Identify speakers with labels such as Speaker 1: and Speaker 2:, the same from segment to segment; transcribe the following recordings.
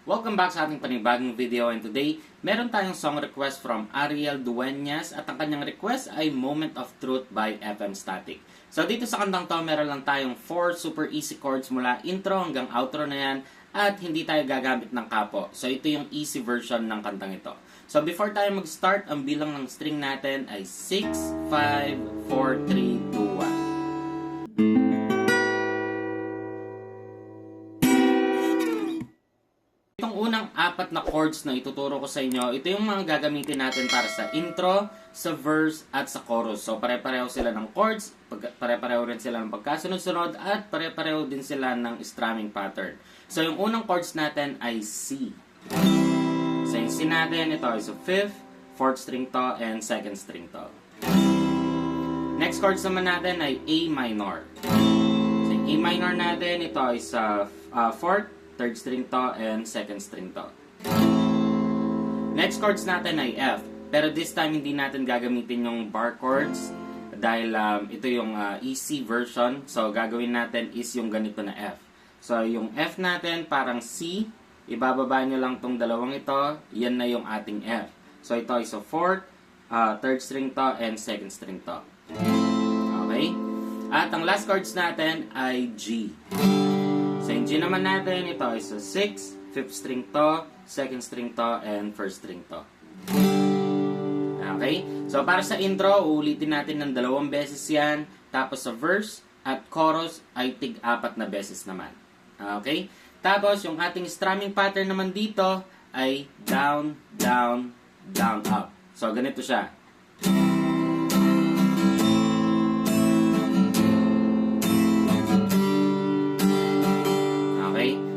Speaker 1: Welcome back sa ating panibagong video, and today, meron tayong song request from Ariel Dueñas at ang kanyang request ay Moment of Truth by FM Static. So dito sa kantang to, meron lang tayong 4 super easy chords mula intro hanggang outro na yan at hindi tayo gagamit ng kapo. So ito yung easy version ng kantang ito. So before tayo mag-start, ang bilang ng string natin ay 6, 5, 4, 3, 2, 1. Itong unang 4 na chords na ituturo ko sa inyo, ito yung mga gagamitin natin para sa intro, sa verse, at sa chorus. So, pare-pareho sila ng chords, pare-pareho rin sila ng pagkasunod-sunod, at pare-pareho din sila ng strumming pattern. So, yung unang chords natin ay C. So, yung C natin, ito ay sa 5th, 4th string to, and 2nd string to. Next chords naman natin ay A minor. So, yung A minor natin, ito ay sa 4th, 3rd string to, and 2nd string to. Next chords natin ay F. Pero this time, hindi natin gagamitin yung bar chords dahil ito yung easy version. So, gagawin natin is yung ganito na F. So, yung F natin parang C. Ibababa nyo lang tong dalawang ito. Yan na yung ating F. So, ito ay sa 4th, 3rd string to, and 2nd string to. Okay? At ang last chords natin ay G. Sa G naman natin, ito ay sa 6, 5th string to, 2nd string to, and 1st string to. Okay? So, para sa intro, uulitin natin ng 2 beses yan. Tapos sa verse at chorus ay tig-4 na beses naman. Okay? Tapos, yung ating strumming pattern naman dito ay down, down, down, up. So, ganito siya.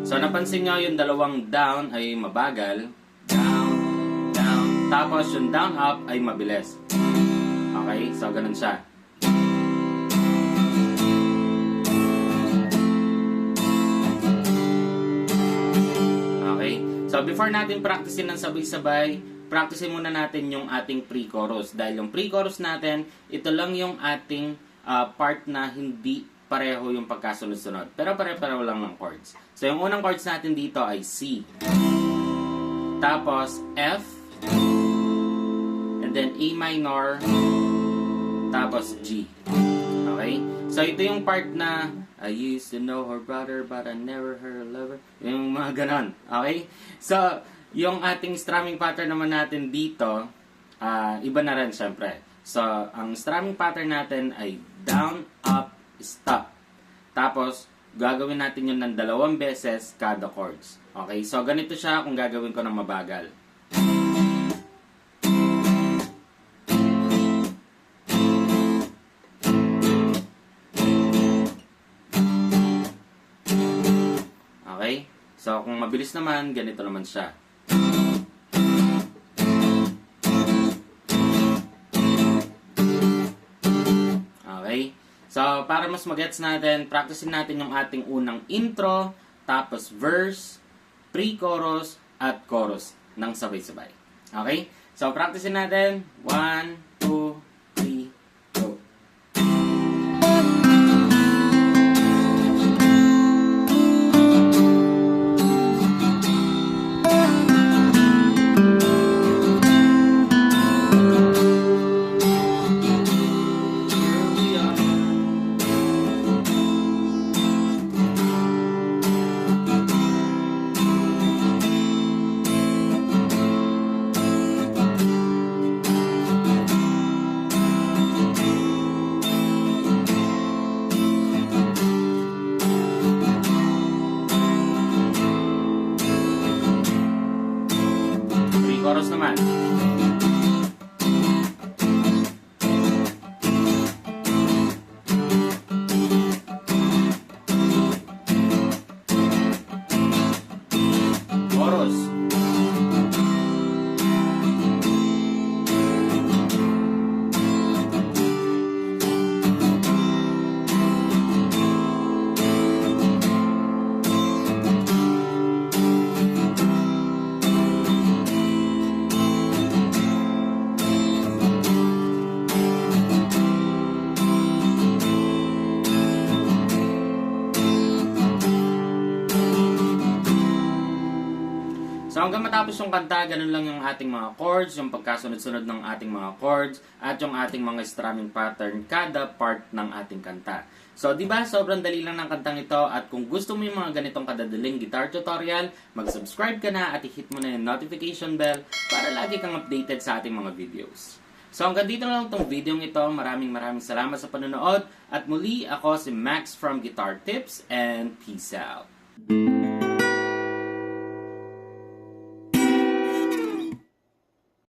Speaker 1: So, napansin nyo yung dalawang down ay mabagal. Down, down. Tapos, yung down, up ay mabilis. Okay? So, ganun siya. Okay? So, before natin practicein ng sabay-sabay, practicein muna natin yung ating pre-chorus. Dahil yung pre-chorus natin, ito lang yung ating part na hindi pareho yung pagkasunod-sunod. Pero pare-pareho lang ng chords. So, yung unang chords natin dito ay C. Tapos, F. And then, A minor. Tapos, G. Okay? So, ito yung part na I used to know her brother but I never heard her lover. Yung mga ganon. Okay? So, yung ating strumming pattern naman natin dito, iba na rin syempre. So, ang strumming pattern natin ay down, up, stop. Tapos, gagawin natin yun ng 2 beses kada chords. Okay? So, ganito siya kung gagawin ko ng mabagal. Okay? So, kung mabilis naman, ganito naman siya. Okay? So, para mas magets natin, practicein natin yung ating unang intro, tapos verse, pre-chorus, at chorus ng sabay-sabay. Okay? So, practicein natin. 1, 2, 3, go. Chorus naman. Chorus. So hanggang matapos yung kanta, ganun lang yung ating mga chords, yung pagkasunod-sunod ng ating mga chords, at yung ating mga strumming pattern kada part ng ating kanta. So, di ba, sobrang dali lang ng kantang ito, at kung gusto mo yung mga ganitong kadadaling guitar tutorial, mag-subscribe ka na at i-hit mo na yung notification bell para lagi kang updated sa ating mga videos. So hanggang dito lang itong video ito. Maraming salamat sa panonood. At muli, ako si Max from Guitar Tips, and peace out.